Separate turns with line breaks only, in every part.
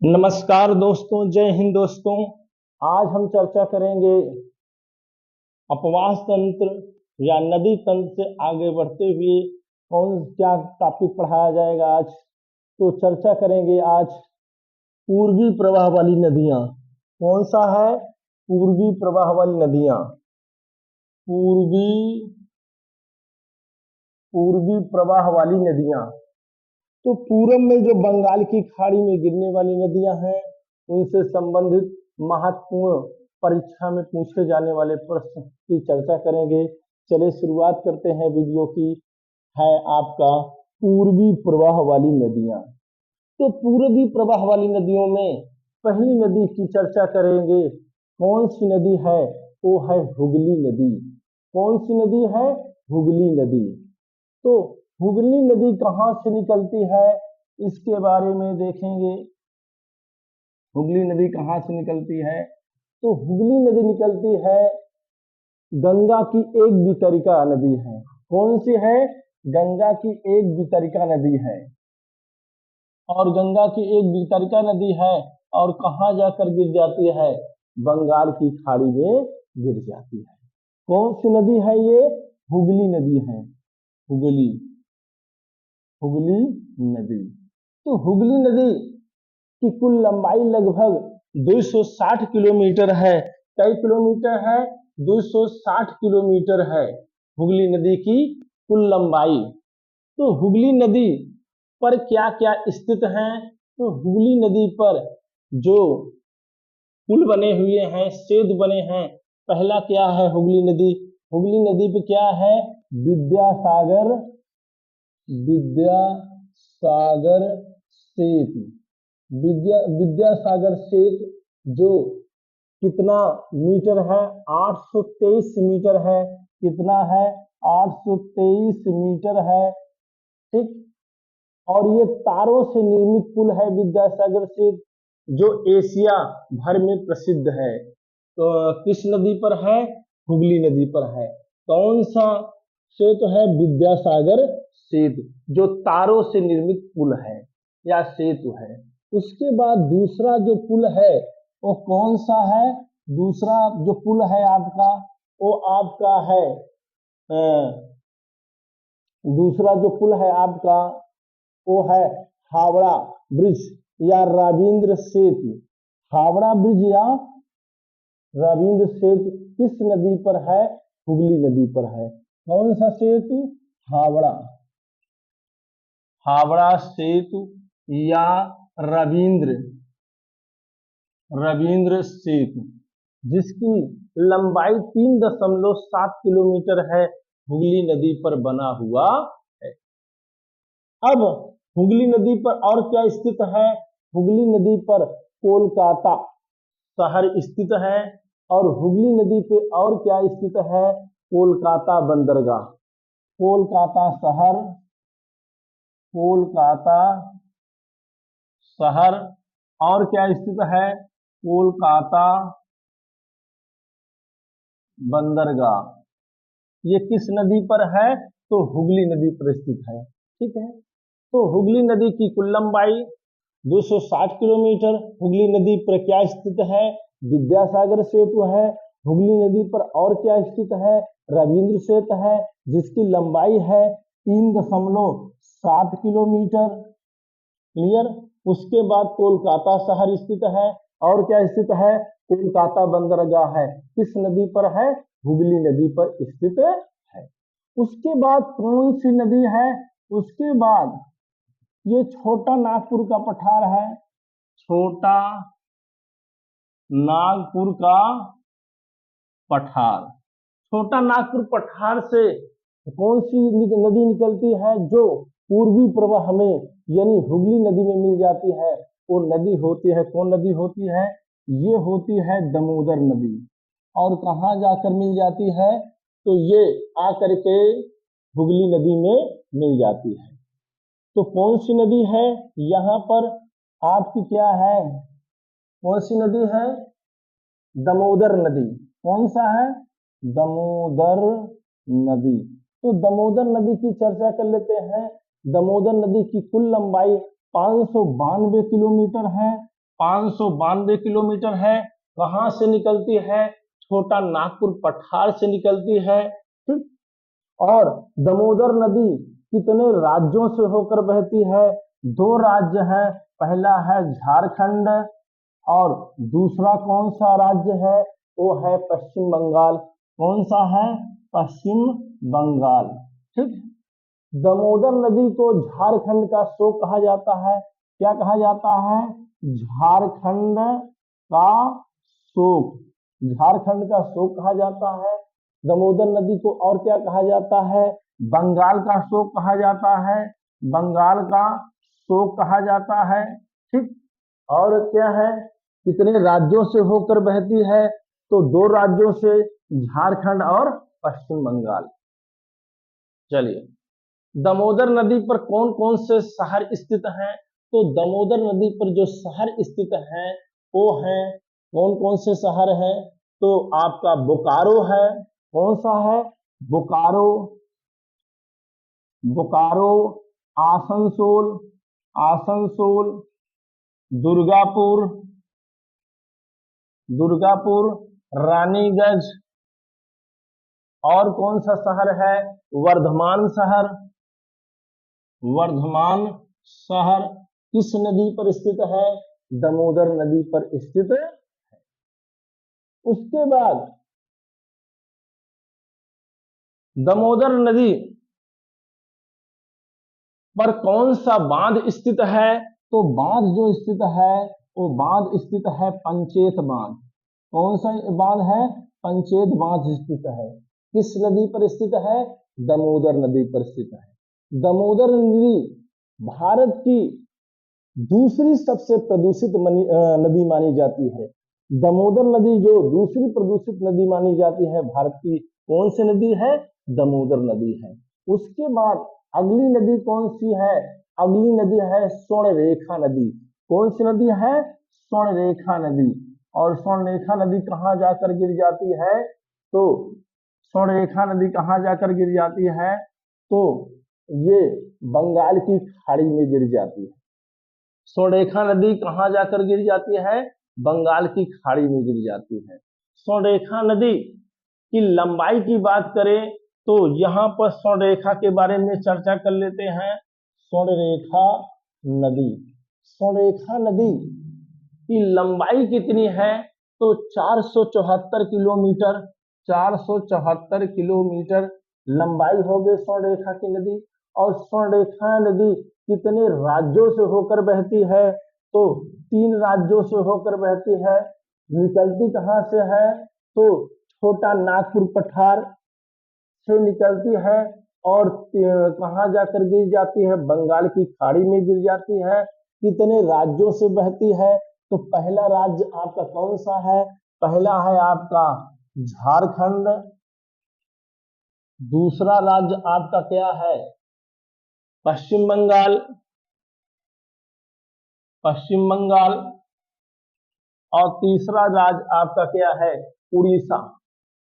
नमस्कार दोस्तों, जय हिंद दोस्तों। आज हम चर्चा करेंगे अपवास तंत्र या नदी तंत्र से आगे बढ़ते हुए कौन क्या टॉपिक पढ़ाया जाएगा आज। तो चर्चा करेंगे आज पूर्वी प्रवाह वाली नदियां। कौन सा है? पूर्वी प्रवाह वाली नदियां। पूर्वी पूर्वी प्रवाह वाली नदियां। तो पूरब में जो बंगाल की खाड़ी में गिरने वाली नदियां हैं, उनसे संबंधित महत्वपूर्ण परीक्षा में पूछे जाने वाले प्रश्न की चर्चा करेंगे। चलिए शुरुआत करते हैं वीडियो की। है आपका पूर्वी प्रवाह वाली नदियां। तो पूर्वी प्रवाह वाली नदियों में पहली नदी की चर्चा करेंगे। कौन सी नदी है? वो है हुगली नदी। कौन सी नदी है? हुगली नदी। तो हुगली नदी कहाँ से निकलती है, इसके बारे में देखेंगे। हुगली नदी कहाँ से निकलती है? तो हुगली नदी निकलती है, गंगा की एक वितरिका नदी है। कौन सी है? गंगा की एक वितरिका नदी है। और गंगा की एक वितरिका नदी है और कहाँ जाकर गिर जाती है? बंगाल की खाड़ी में गिर जाती है। कौन सी नदी है ये? हुगली नदी है। हुगली हुगली नदी। तो हुगली नदी की कुल लंबाई लगभग 260 किलोमीटर है। कई किलोमीटर है? 260 किलोमीटर है हुगली नदी की कुल लंबाई। तो हुगली नदी पर क्या क्या स्थित है? तो हुगली नदी पर जो पुल बने हुए हैं, सेतु बने हैं। पहला क्या है हुगली नदी? हुगली नदी पे क्या है? विद्यासागर विद्यासागर सेतु। विद्यासागर सेतु जो कितना मीटर है? 823 मीटर है। कितना है? 823 मीटर है। ठीक। और ये तारों से निर्मित पुल है विद्यासागर सेतु, जो एशिया भर में प्रसिद्ध है। तो किस नदी पर है? हुगली नदी पर है। कौन सा सेतु है? विद्यासागर सेतु, जो तारों से निर्मित पुल है या सेतु है। उसके बाद दूसरा जो पुल है वो कौन सा है? दूसरा जो पुल है आपका, वो आपका है दूसरा जो पुल है आपका वो है हावड़ा ब्रिज या रविंद्र सेतु। हावड़ा ब्रिज या रविंद्र सेतु किस नदी पर है? हुगली नदी पर है। कौन सा सेतु? हावड़ा हावड़ा सेतु या रविंद्र रविंद्र सेतु, जिसकी लंबाई 3.7 किलोमीटर है, हुगली नदी पर बना हुआ है। अब हुगली नदी पर और क्या स्थित है? हुगली नदी पर कोलकाता शहर स्थित है। और हुगली नदी पे और क्या स्थित है? कोलकाता बंदरगाह। कोलकाता शहर कोलकाता शहर और क्या स्थित है? कोलकाता बंदरगाह। ये किस नदी पर है? तो हुगली नदी पर स्थित है। ठीक है। तो हुगली नदी की कुल लंबाई 260 किलोमीटर। हुगली नदी पर क्या स्थित है? विद्यासागर सेतु है। हुगली नदी पर और क्या स्थित है? रविंद्र सेतु है, जिसकी लंबाई है 3.7 किलोमीटर। क्लियर। उसके बाद कोलकाता शहर स्थित है। और क्या स्थित है? कोलकाता बंदरगाह है। किस नदी पर है? हुगली नदी पर स्थित है। उसके बाद कौन सी नदी है? उसके बाद ये छोटा नागपुर का पठार है। छोटा नागपुर का पठार। छोटा नागपुर पठार से कौन सी नदी निकलती है जो पूर्वी प्रवाह में यानी हुगली नदी में मिल जाती है? वो नदी होती है, कौन नदी होती है? ये होती है दामोदर नदी। और कहाँ जाकर मिल जाती है? तो ये आकर के हुगली नदी में मिल जाती है। तो कौन सी नदी है यहाँ पर आपकी? क्या है? कौन सी नदी है? दामोदर नदी। कौन सा है? दामोदर नदी। तो दामोदर नदी की चर्चा कर लेते हैं। दामोदर नदी की कुल लंबाई 592 किलोमीटर है। 592 किलोमीटर है। कहाँ से निकलती है? छोटा नागपुर पठार से निकलती है। ठीक। और दामोदर नदी कितने राज्यों से होकर बहती है? 2 राज्य हैं, पहला है झारखंड और दूसरा कौन सा राज्य है? वो है पश्चिम बंगाल। कौन सा है? पश्चिम बंगाल। ठीक। दामोदर नदी को झारखंड का शोक कहा जाता है। क्या कहा जाता है? झारखंड का शोक। झारखंड का शोक कहा जाता है दामोदर नदी को। और क्या कहा जाता है? बंगाल का शोक कहा जाता है। बंगाल का शोक कहा जाता है। ठीक। और क्या है? कितने राज्यों से होकर बहती है? तो 2 राज्यों से, झारखंड और पश्चिम बंगाल। चलिए, दामोदर नदी पर कौन कौन से शहर स्थित हैं? तो दामोदर नदी पर जो शहर स्थित हैं वो हैं, कौन कौन से शहर हैं? तो आपका बोकारो है। कौन सा है? बोकारो। बोकारो, आसनसोल, आसनसोल, दुर्गापुर, दुर्गापुर, रानीगंज। और कौन सा शहर है? वर्धमान शहर। वर्धमान शहर किस नदी पर स्थित है? दामोदर नदी पर स्थित है। उसके बाद दामोदर नदी पर कौन सा बांध स्थित है? तो बांध जो स्थित है वो बांध स्थित है पंचेत बांध। कौन सा बांध है? पंचेत बांध स्थित है। किस नदी पर स्थित है? दामोदर नदी पर स्थित है। दामोदर नदी भारत की दूसरी सबसे प्रदूषित नदी मानी जाती है। दामोदर नदी जो दूसरी प्रदूषित नदी मानी जाती है भारत की, कौन सी नदी है? दामोदर नदी है। उसके बाद अगली नदी कौन सी है? अगली नदी है स्वर्णरेखा नदी। कौन सी नदी है? स्वर्णरेखा नदी। और स्वर्णरेखा नदी कहाँ जाकर गिर जाती है? तो स्वर्णरेखा नदी कहाँ जाकर गिर जाती है? तो ये बंगाल की खाड़ी में गिर जाती है। स्वर्णरेखा नदी कहाँ जाकर गिर जाती है? बंगाल की खाड़ी में गिर जाती है। स्वर्णरेखा नदी की लंबाई की बात करें तो यहाँ पर स्वर्णरेखा के बारे में चर्चा कर लेते हैं। स्वर्णरेखा नदी, स्वर्णरेखा नदी की लंबाई कितनी है? तो 474 किलोमीटर। 474 किलोमीटर लंबाई हो गई स्वर्णरेखा की नदी। और स्वर्णरेखा नदी कितने राज्यों से होकर बहती है? तो 3 राज्यों से होकर बहती है। निकलती कहाँ से है? तो छोटा नागपुर पठार से निकलती है और कहाँ जाकर गिर जाती है? बंगाल की खाड़ी में गिर जाती है। कितने राज्यों से बहती है? तो पहला राज्य आपका कौन सा है? पहला है आपका झारखंड। दूसरा राज्य आपका क्या है? पश्चिम बंगाल। पश्चिम बंगाल। और तीसरा राज्य आपका क्या है? उड़ीसा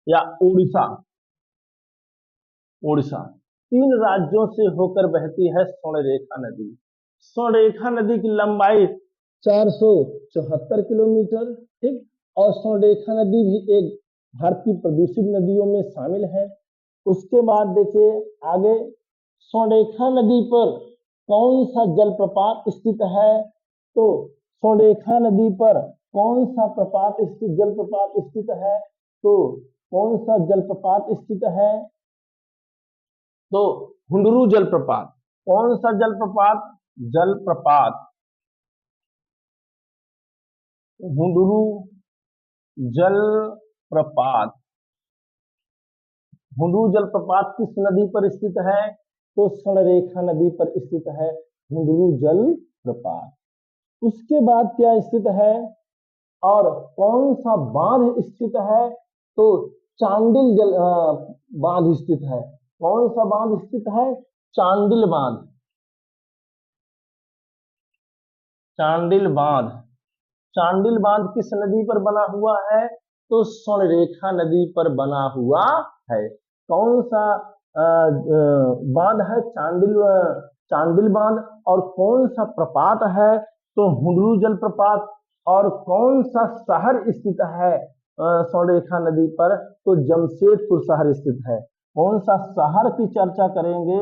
या उड़ीसा। उड़ीसा। 3 राज्यों से होकर बहती है स्वर्णरेखा नदी। स्वर्णरेखा नदी की लंबाई 474 किलोमीटर। ठीक। और स्वर्णरेखा नदी भी एक भारत की प्रदूषित नदियों में शामिल है। उसके बाद देखिए आगे, स्वर्णरेखा नदी पर कौन सा जलप्रपात स्थित है? तो स्वर्णरेखा नदी पर कौन सा प्रपात स्थित जलप्रपात स्थित है? तो कौन सा जलप्रपात स्थित है? तो हुंडरू जलप्रपात। कौन सा जलप्रपात? जलप्रपात हुंडरू जलप्रपात। हुंडरू जलप्रपात किस नदी पर स्थित है? तो स्वर्णरेखा नदी पर स्थित है हुंडरू जलप्रपात। उसके बाद क्या स्थित है? और कौन सा बांध स्थित है? तो चांडिल जल बांध स्थित है। कौन सा बांध स्थित है? चांडिल बांध। चांडिल बांध। चांडिल बांध किस नदी पर बना हुआ है? तो स्वर्णरेखा नदी पर बना हुआ है। कौन सा बांध है? चांडिल बांध। और कौन सा प्रपात है? तो हुंडरू जलप्रपात। और कौन सा शहर स्थित है स्वर्णरेखा नदी पर? तो जमशेदपुर शहर स्थित है। कौन सा शहर की चर्चा करेंगे?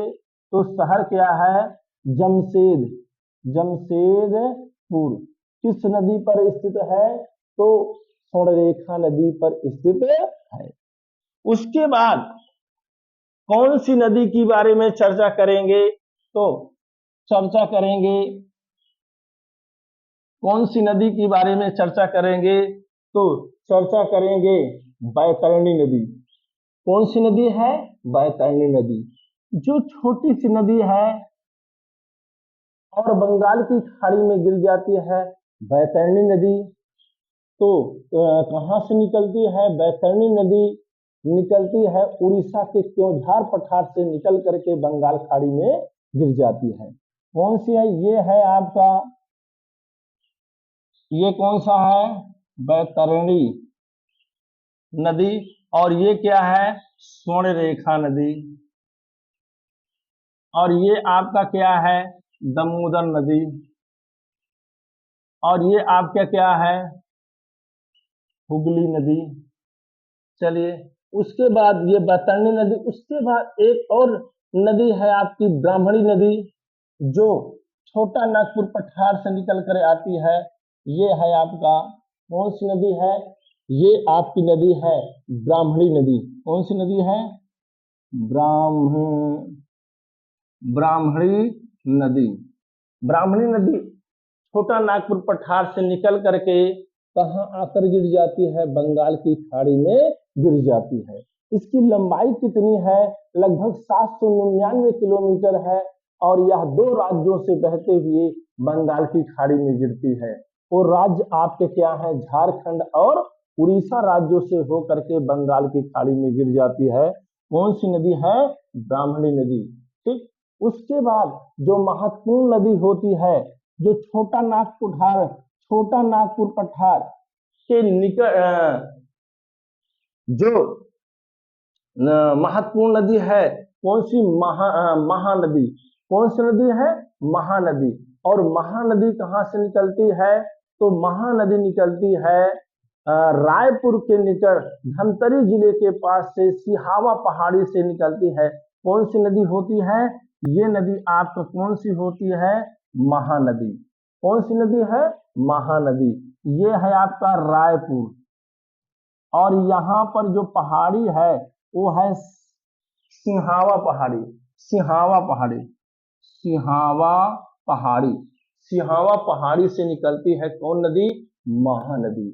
तो शहर क्या है? जमशेद, जमशेदपुर। किस नदी पर स्थित है? तो स्वर्णरेखा नदी पर स्थित है। उसके बाद कौन सी नदी के बारे में चर्चा करेंगे? तो चर्चा करेंगे, कौन सी नदी के बारे में चर्चा करेंगे? तो चर्चा करेंगे बैतरणी नदी। कौन सी नदी है? बैतरणी नदी, जो छोटी सी नदी है और बंगाल की खाड़ी में गिर जाती है। बैतरणी नदी तो कहाँ से निकलती है? बैतरणी नदी निकलती है उड़ीसा के क्योंझार पठार से निकल करके बंगाल खाड़ी में गिर जाती है। कौन सी है? ये है आपका, ये कौन सा है? बैतरणी नदी। और ये क्या है? स्वर्णरेखा नदी। और ये आपका क्या है? दामोदर नदी। और ये आपका क्या है? हुगली नदी। चलिए, उसके बाद ये बैतरणी नदी, उसके बाद एक और नदी है आपकी ब्राह्मणी नदी, जो छोटा नागपुर पठार से निकल कर आती है। ये है आपका, कौन सी नदी है? ये आपकी नदी है ब्राह्मणी नदी। कौन सी नदी है? ब्राह्मणी नदी। ब्राह्मणी नदी छोटा नागपुर पठार से निकल करके कहाँ आकर गिर जाती है? बंगाल की खाड़ी में गिर जाती है। इसकी लंबाई कितनी है? लगभग 799 किलोमीटर है और यह दो राज्यों से बहते हुए बंगाल की खाड़ी में गिरती है। वो राज्य आपके क्या है? झारखंड और उड़ीसा राज्यों से होकर के बंगाल की खाड़ी में गिर जाती है। कौन सी नदी है? ब्राह्मणी नदी। ठीक। उसके बाद जो महत्वपूर्ण नदी होती है, जो छोटा नागपुर पठार के निकट जो महत्वपूर्ण नदी है, कौन सी? महानदी। कौन सी नदी है? महानदी। और महानदी कहाँ से निकलती है? तो महानदी निकलती है रायपुर के निकट धमतरी जिले के पास से सिहावा पहाड़ी से निकलती है। कौन सी नदी होती है? ये नदी आपको कौन सी होती है? महानदी। कौन सी नदी है? महानदी। ये है आपका रायपुर। और यहाँ पर जो पहाड़ी है वो है सिहावा पहाड़ी। सिहावा पहाड़ी, सिहावा पहाड़ी। सिहावा पहाड़ी से निकलती है कौन नदी? महानदी।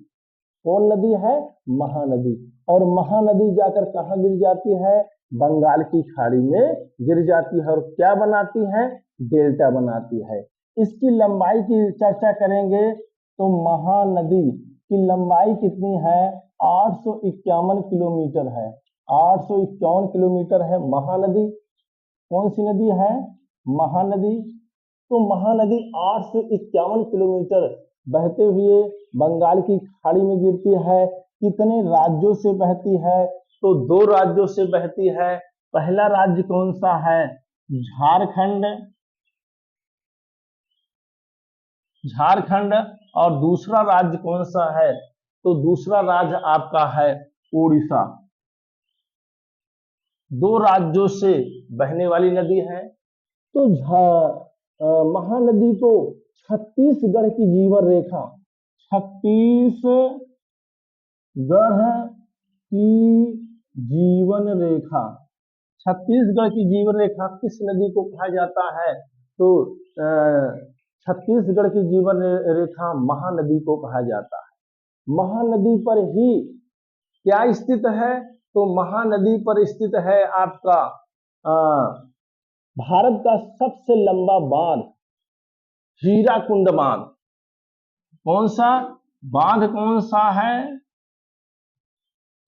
कौन नदी है? महानदी। और महानदी जाकर कहाँ गिर जाती है? बंगाल की खाड़ी में गिर जाती है और क्या बनाती है? डेल्टा बनाती है। इसकी लंबाई की चर्चा करेंगे तो महानदी की लंबाई कितनी है? 851 किलोमीटर है। 851 किलोमीटर है महानदी। कौन सी नदी है? महानदी। तो महानदी 851 किलोमीटर बहते हुए बंगाल की खाड़ी में गिरती है। कितने राज्यों से बहती है? तो दो राज्यों से बहती है। पहला राज्य कौन सा है? झारखंड, झारखंड। और दूसरा राज्य कौन सा है? तो दूसरा राज्य आपका है उड़ीसा। दो राज्यों से बहने वाली नदी है। तो महानदी को छत्तीसगढ़ की जीवन रेखा, छत्तीसगढ़ की जीवन रेखा, छत्तीसगढ़ की जीवन रेखा किस नदी को कहा जाता है? तो छत्तीसगढ़ की जीवन रेखा महानदी को कहा जाता है। महानदी पर ही क्या स्थित है? तो महानदी पर स्थित है आपका भारत का सबसे लंबा बांध, हीराकुंड बांध। कौन सा बांध? कौन सा है?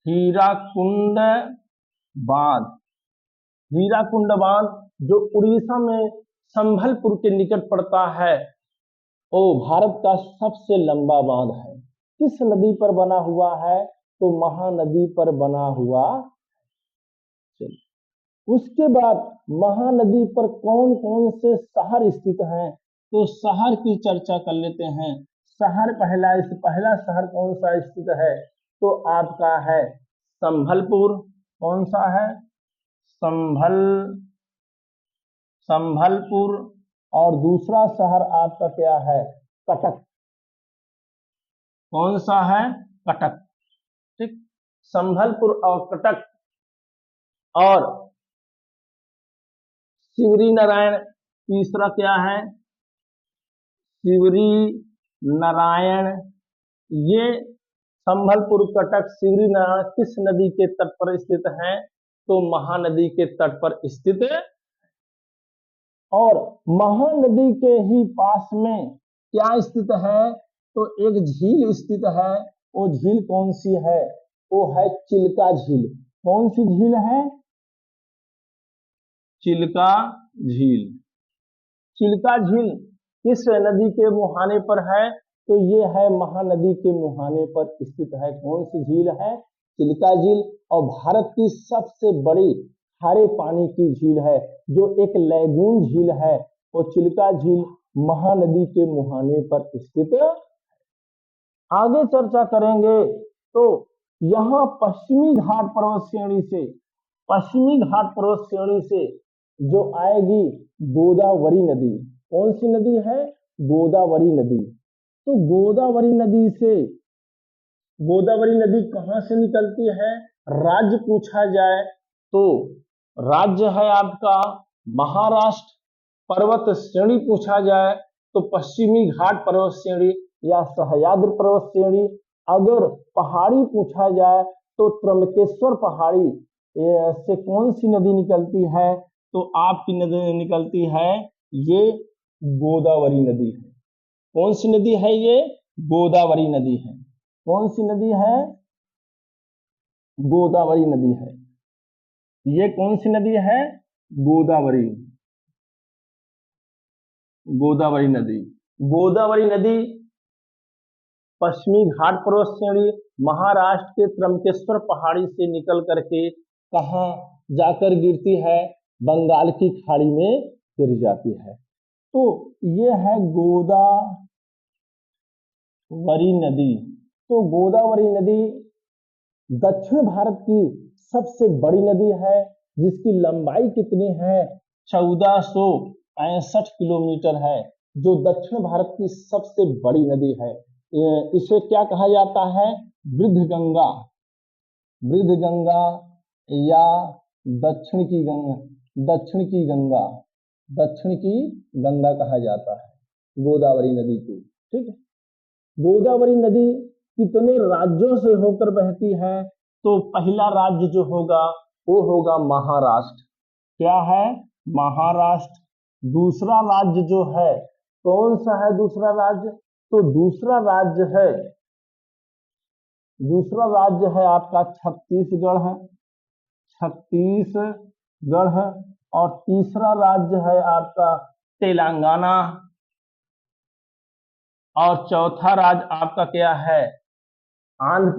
हीराकुंड बांध। हीराकुंड बांध जो उड़ीसा में संबलपुर के निकट पड़ता है, वो भारत का सबसे लंबा बांध है। किस नदी पर बना हुआ है? तो महानदी पर बना हुआ। उसके बाद महानदी पर कौन कौन से शहर स्थित हैं? तो शहर की चर्चा कर लेते हैं। शहर पहला शहर कौन सा स्थित है? तो आपका है संभलपुर। कौन सा है? संभल संभलपुर। और दूसरा शहर आपका क्या है? कटक। कौन सा है? कटक। ठीक, संभलपुर और कटक। और शिवरी नारायण तीसरा क्या है? शिवरी नारायण। ये संभलपुर, कटक, शिवरी नारायण किस नदी के तट पर स्थित है? तो महानदी के तट पर स्थित है। और महानदी के ही पास में क्या स्थित है? तो एक झील स्थित है। वो झील कौन सी है? वो है चिल्का झील। कौन सी झील है? चिल्का झील। चिल्का झील किस नदी के मुहाने पर है? तो ये है महानदी के मुहाने पर स्थित है। कौन सी झील है? चिल्का झील। और भारत की सबसे बड़ी खारे पानी की झील है, जो एक लैगून झील है, वो चिल्का झील महानदी के मुहाने पर स्थित। आगे चर्चा करेंगे तो यहाँ पश्चिमी घाट पर्वत श्रेणी से जो आएगी गोदावरी नदी। कौन सी नदी है? गोदावरी नदी। तो गोदावरी नदी कहाँ से निकलती है? राज्य पूछा जाए तो राज्य है आपका महाराष्ट्र। पर्वत श्रेणी पूछा जाए तो पश्चिमी घाट पर्वत श्रेणी या सह्याद्री पर्वत श्रेणी। अगर पहाड़ी पूछा जाए तो त्र्यंबकेश्वर पहाड़ी से कौन सी नदी निकलती है? तो आपकी नदी निकलती है ये गोदावरी नदी है। कौन सी नदी है? ये गोदावरी नदी है। कौन सी नदी है? गोदावरी नदी है। ये कौन सी नदी है? गोदावरी नदी। गोदावरी नदी पश्चिमी घाट पर्वत श्रेणी महाराष्ट्र के त्र्यंबकेश्वर पहाड़ी से निकल करके कहाँ जाकर गिरती है? बंगाल की खाड़ी में गिर जाती है। तो ये है गोदावरी नदी। तो गोदावरी नदी दक्षिण भारत की सबसे बड़ी नदी है, जिसकी लंबाई कितनी है? 1465 किलोमीटर है, जो दक्षिण भारत की सबसे बड़ी नदी है। इसे क्या कहा जाता है? वृद्ध गंगा या दक्षिण की गंगा कहा जाता है गोदावरी नदी को। ठीक है, गोदावरी नदी कितने राज्यों से होकर बहती है? तो पहला राज्य जो होगा वो होगा महाराष्ट्र। क्या है? महाराष्ट्र। दूसरा राज्य जो है कौन सा है? दूसरा राज्य तो दूसरा राज्य है आपका छत्तीसगढ़ है। और तीसरा राज्य है आपका तेलंगाना। और चौथा राज्य आपका क्या है? आंध्र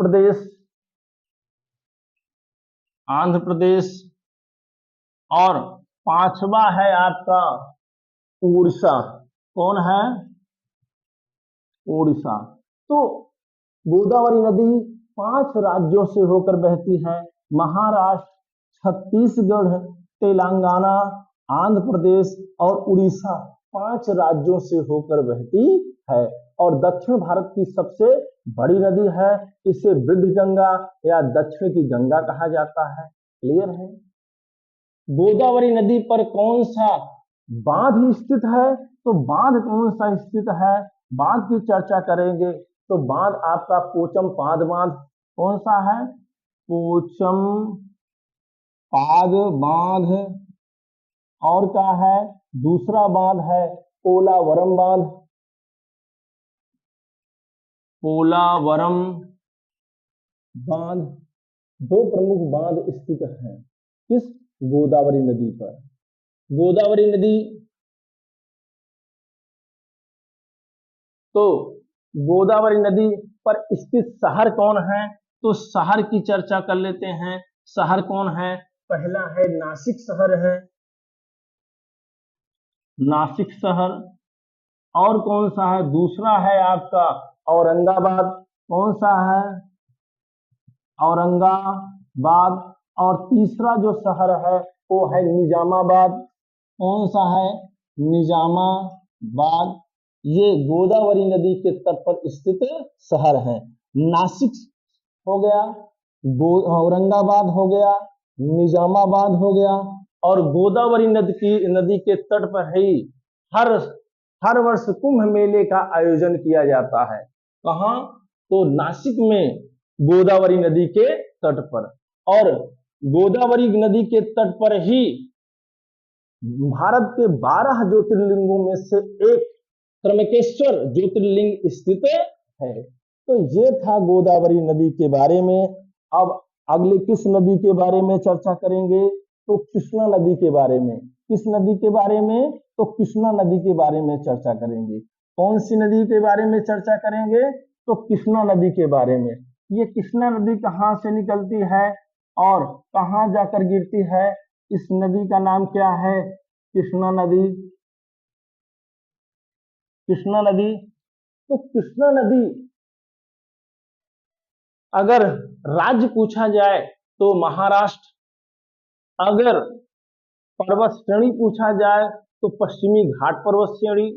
प्रदेश। और पांचवा है आपका उड़ीसा। कौन है? उड़ीसा। तो गोदावरी नदी 5 राज्यों से होकर बहती है। महाराष्ट्र, छत्तीसगढ़, तेलंगाना, आंध्र प्रदेश और उड़ीसा 5 राज्यों से होकर बहती है। और दक्षिण भारत की सबसे बड़ी नदी है। इसे वृद्ध गंगा या दक्षिण की गंगा कहा जाता है। क्लियर है? गोदावरी नदी पर कौन सा बांध स्थित है? तो बांध कौन सा स्थित है? बांध की चर्चा करेंगे तो बांध आपका पोचमपाद बांध। कौन सा है? पोचमपाद बांध। और क्या है? दूसरा बांध है पोलावरम बांध। पोलावरम बांध। 2 प्रमुख बांध स्थित हैं किस? गोदावरी नदी पर। गोदावरी नदी तो गोदावरी नदी पर स्थित शहर कौन है? तो शहर की चर्चा कर लेते हैं। शहर कौन है? पहला है नासिक शहर है, नासिक शहर। और कौन सा है? दूसरा है आपका औरंगाबाद कौन सा है? औरंगाबाद। और तीसरा जो शहर है वो है निजामाबाद। कौन सा है? निजामाबाद। ये गोदावरी नदी के तट पर स्थित शहर है। नासिक हो गया, औरंगाबाद हो गया, निजामाबाद हो गया, और गोदावरी नदी के तट पर ही हर हर वर्ष कुंभ मेले का आयोजन किया जाता है। कहाँ? तो नासिक में गोदावरी नदी के तट पर। और गोदावरी नदी के तट पर ही भारत के 12 ज्योतिर्लिंगों में से एक त्र्यंबकेश्वर ज्योतिर्लिंग स्थित है। तो ये था गोदावरी नदी के बारे में। अब अगले किस नदी के बारे में चर्चा करेंगे? तो कृष्णा नदी के बारे में। किस नदी के बारे में? तो कृष्णा नदी के बारे में चर्चा करेंगे। कौन सी नदी के बारे में चर्चा करेंगे? तो कृष्णा नदी के बारे में। ये कृष्णा नदी कहाँ से निकलती है और कहाँ जाकर गिरती है? इस नदी का नाम क्या है? कृष्णा नदी। कृष्णा नदी। तो कृष्णा नदी अगर राज्य पूछा जाए तो महाराष्ट्र, अगर पर्वत श्रेणी पूछा जाए तो पश्चिमी घाट पर्वत श्रेणी,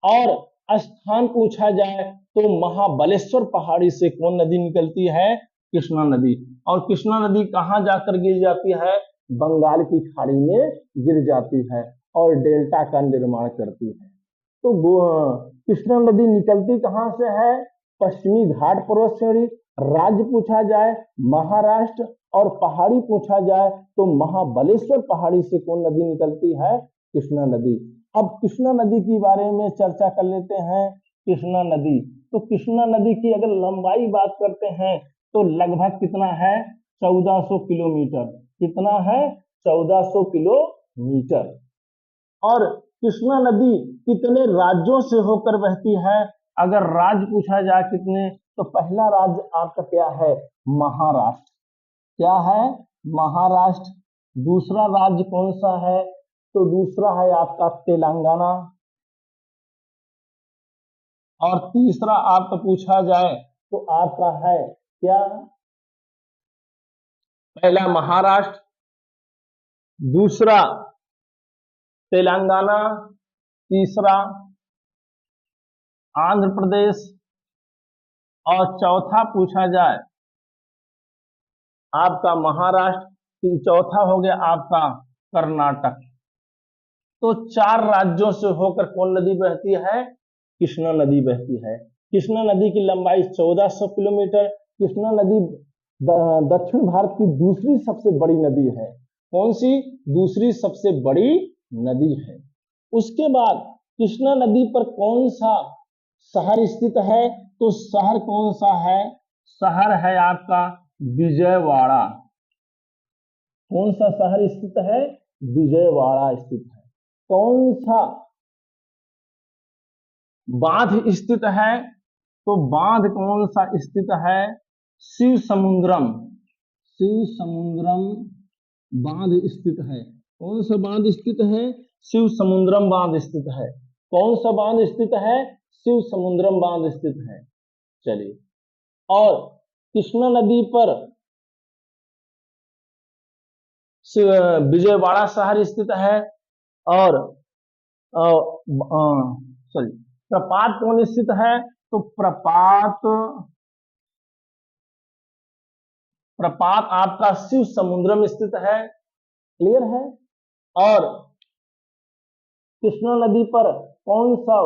और स्थान पूछा जाए तो महाबलेश्वर पहाड़ी से कौन नदी निकलती है? कृष्णा नदी। और कृष्णा नदी कहाँ जाकर गिर जाती है? बंगाल की खाड़ी में गिर जाती है और डेल्टा का निर्माण करती है। तो कृष्णा नदी निकलती कहाँ से है? पश्चिमी घाट पर्वत श्रेणी। राज्य पूछा जाए महाराष्ट्र, और पहाड़ी पूछा जाए तो महाबलेश्वर पहाड़ी से कौन नदी निकलती है? कृष्णा नदी। अब कृष्णा नदी के बारे में चर्चा कर लेते हैं। कृष्णा नदी, तो कृष्णा नदी की अगर लंबाई बात करते हैं तो लगभग कितना है? 1400 किलोमीटर। कितना है? 1400 किलोमीटर। और कृष्णा नदी कितने राज्यों से होकर बहती है? अगर राज्य पूछा जाए कितने, तो पहला राज्य आपका क्या है? महाराष्ट्र। क्या है? महाराष्ट्र। दूसरा राज्य कौन सा है? तो दूसरा है आपका तेलंगाना। और तीसरा आपका पूछा जाए तो आपका है क्या? पहला महाराष्ट्र, दूसरा तेलंगाना, तीसरा आंध्र प्रदेश, और चौथा पूछा जाए आपका महाराष्ट्र, चौथा हो गया आपका कर्नाटक। तो 4 राज्यों से होकर कौन नदी बहती है? कृष्णा नदी बहती है। कृष्णा नदी की लंबाई 1400 किलोमीटर। कृष्णा नदी दक्षिण भारत की दूसरी सबसे बड़ी नदी है। कौन सी? दूसरी सबसे बड़ी नदी है। उसके बाद कृष्णा नदी पर कौन सा शहर स्थित है? तो शहर कौन सा है? शहर है आपका विजयवाड़ा। कौन सा शहर स्थित है? विजयवाड़ा स्थित है। कौन सा बांध स्थित है? तो बांध कौन सा स्थित है? शिव समुद्रम। शिव समुद्रम बांध स्थित है। कौन सा बांध स्थित है? शिव समुद्रम बांध स्थित है। कौन सा बांध स्थित है? शिव समुद्रम बांध स्थित है। चलिए, और कृष्णा नदी पर विजयवाड़ा शहर स्थित है। और सॉरी, प्रपात कौन स्थित है? तो प्रपात प्रपात आपका शिव समुद्रम स्थित है। क्लियर है? और कृष्णा नदी पर कौन सा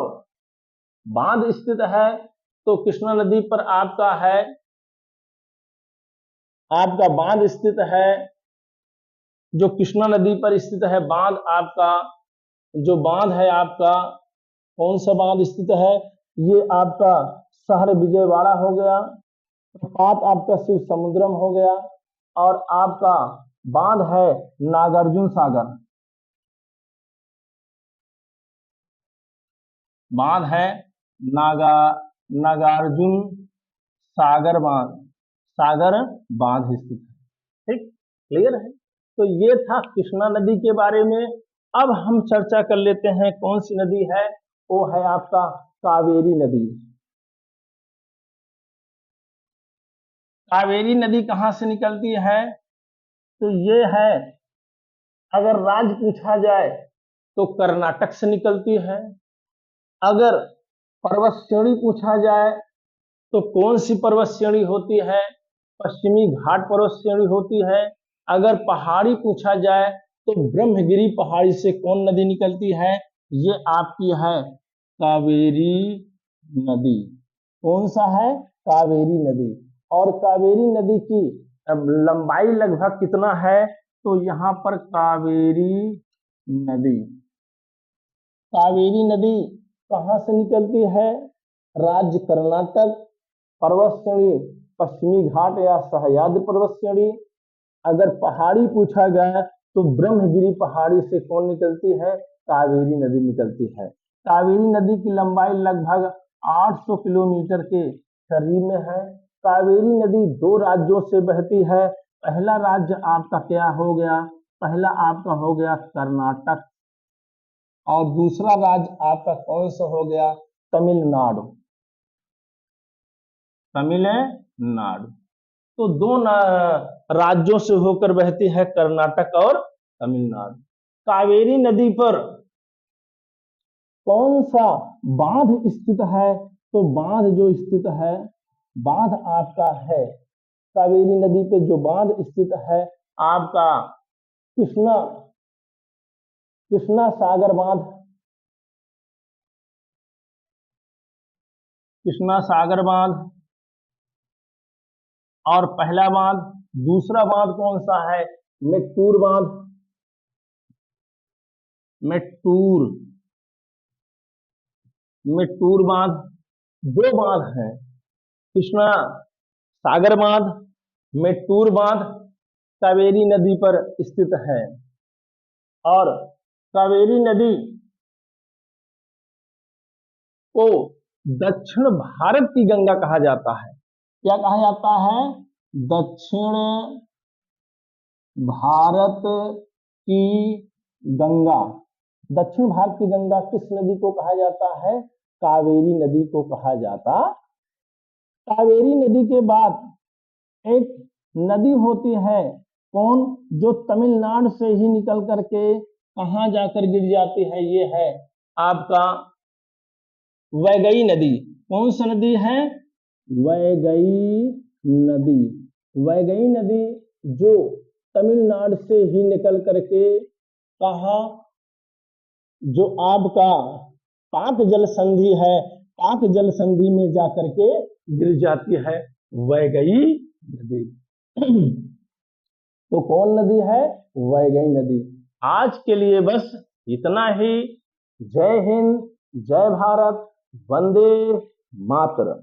बांध स्थित है? तो कृष्णा नदी पर आपका बांध स्थित है। जो कृष्णा नदी पर स्थित है बांध, आपका जो बांध है आपका, कौन सा बांध स्थित है? ये आपका शहर विजयवाड़ा हो गया, प्रपात आपका शिव समुद्रम हो गया, और आपका बांध है नागार्जुन सागर। बांध है नागार्जुन सागर बांध। सागर बांध स्थित है। ठीक, क्लियर है? तो ये था कृष्णा नदी के बारे में। अब हम चर्चा कर लेते हैं कौन सी नदी है? वो है आपका कावेरी नदी। कावेरी नदी कहाँ से निकलती है? तो ये है, अगर राज्य पूछा जाए तो कर्नाटक से निकलती है। अगर पर्वत श्रेणी पूछा जाए तो कौन सी पर्वत श्रेणी होती है? पश्चिमी घाट पर्वत श्रेणी होती है। अगर पहाड़ी पूछा जाए तो ब्रह्मगिरी पहाड़ी से कौन नदी निकलती है? ये आपकी है कावेरी नदी। कौन सा है? कावेरी नदी। और कावेरी नदी की लंबाई लगभग कितना है? तो यहाँ पर कावेरी नदी, कावेरी नदी कहाँ से निकलती है? राज्य कर्नाटक, पर्वत श्रेणी पश्चिमी घाट या सह्याद्री पर्वत श्रेणी। अगर पहाड़ी पूछा गया तो ब्रह्मगिरी पहाड़ी से कौन निकलती है? कावेरी नदी निकलती है। कावेरी नदी की लंबाई लगभग 800 किलोमीटर के करीब में है। कावेरी नदी दो राज्यों से बहती है। पहला राज्य आपका क्या हो गया? पहला आपका हो गया कर्नाटक, और दूसरा राज्य आपका कौन सा हो गया? तमिलनाडु। तमिलनाडु। तो दो राज्यों से होकर बहती है, कर्नाटक और तमिलनाडु। कावेरी नदी पर कौन सा बांध स्थित है? तो बांध जो स्थित है, बांध आपका है कावेरी नदी पे जो बांध स्थित है आपका कृष्णा कृष्णा सागर बांध। कृष्णा सागर बांध और पहला बांध। दूसरा बांध कौन सा है? मेट्टूर बांध। मेट्टूर मेट्टूर बांध। दो बांध हैं, कृष्णा सागर बांध, मेट्टूर बांध, कावेरी नदी पर स्थित है। और कावेरी नदी को दक्षिण भारत की गंगा कहा जाता है। क्या कहा जाता है? दक्षिण भारत की गंगा। दक्षिण भारत की गंगा किस नदी को कहा जाता है? कावेरी नदी को कहा जाता। कावेरी नदी के बाद एक नदी होती है, कौन? जो तमिलनाडु से ही निकल करके कहाँ जाकर गिर जाती है? ये है आपका वैगई नदी। कौन सी नदी है? वैगई नदी। वैगई नदी जो तमिलनाडु से ही निकल करके कहा, जो आपका पाक जल संधि है, पाक जल संधि में जाकर के गिर जाती है वैगई नदी। तो कौन नदी है? वैगई नदी। आज के लिए बस इतना ही। जय हिंद, जय भारत, वंदे मातरम।